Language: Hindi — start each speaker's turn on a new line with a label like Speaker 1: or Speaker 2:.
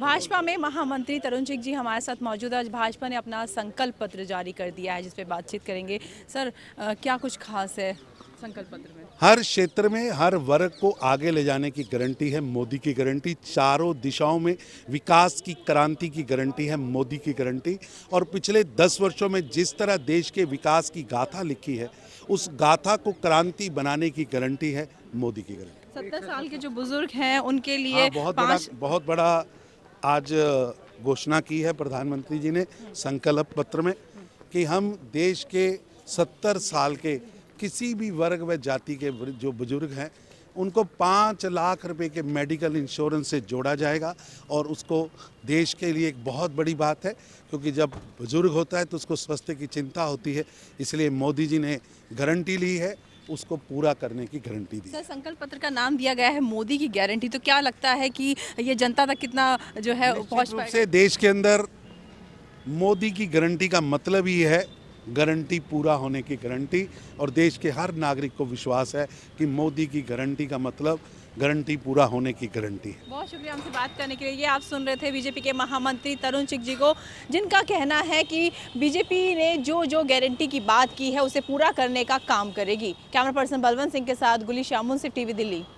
Speaker 1: भाजपा में महामंत्री तरुण चुग जी हमारे साथ मौजूद है। आज भाजपा ने अपना संकल्प पत्र जारी कर दिया है, जिस पे बातचीत करेंगे। सर, क्या कुछ खास है संकल्प पत्र में?
Speaker 2: हर क्षेत्र में हर वर्ग को आगे ले जाने की गारंटी है मोदी की गारंटी। चारों दिशाओं में विकास की क्रांति की गारंटी है मोदी की गारंटी। और पिछले 10 वर्षों में जिस तरह देश के विकास की गाथा लिखी है, उस गाथा को क्रांति बनाने की गारंटी है मोदी की गारंटी।
Speaker 1: 70 साल के जो बुजुर्ग हैं उनके लिए
Speaker 2: हाँ,
Speaker 1: पाँच
Speaker 2: बहुत बड़ा आज घोषणा की है प्रधानमंत्री जी ने संकल्प पत्र में कि हम देश के 70 साल के किसी भी वर्ग व जाति के जो बुजुर्ग हैं उनको 5 लाख रुपए के मेडिकल इंश्योरेंस से जोड़ा जाएगा। और उसको देश के लिए एक बहुत बड़ी बात है, क्योंकि जब बुजुर्ग होता है तो उसको स्वास्थ्य की चिंता होती है। इसलिए मोदी जी ने गारंटी ली है, उसको पूरा करने की गारंटी दी।
Speaker 1: सर, संकल्प पत्र का नाम दिया गया है मोदी की गारंटी, तो क्या लगता है कि ये जनता तक कितना जो है पहुंच
Speaker 2: निश्चित रूप
Speaker 1: पाएगा?
Speaker 2: से देश के अंदर मोदी की गारंटी का मतलब ही है गारंटी पूरा होने की गारंटी। और देश के हर नागरिक को विश्वास है कि मोदी की गारंटी का मतलब गारंटी पूरा होने की गारंटी है।
Speaker 1: बहुत शुक्रिया हमसे बात करने के लिए। ये आप सुन रहे थे बीजेपी के महामंत्री तरुण चुग जी को, जिनका कहना है कि बीजेपी ने जो जो गारंटी की बात की है उसे पूरा करने का काम करेगी। कैमरा पर्सन बलवंत सिंह के साथ गुली शामुन, सिर्फ टीवी दिल्ली।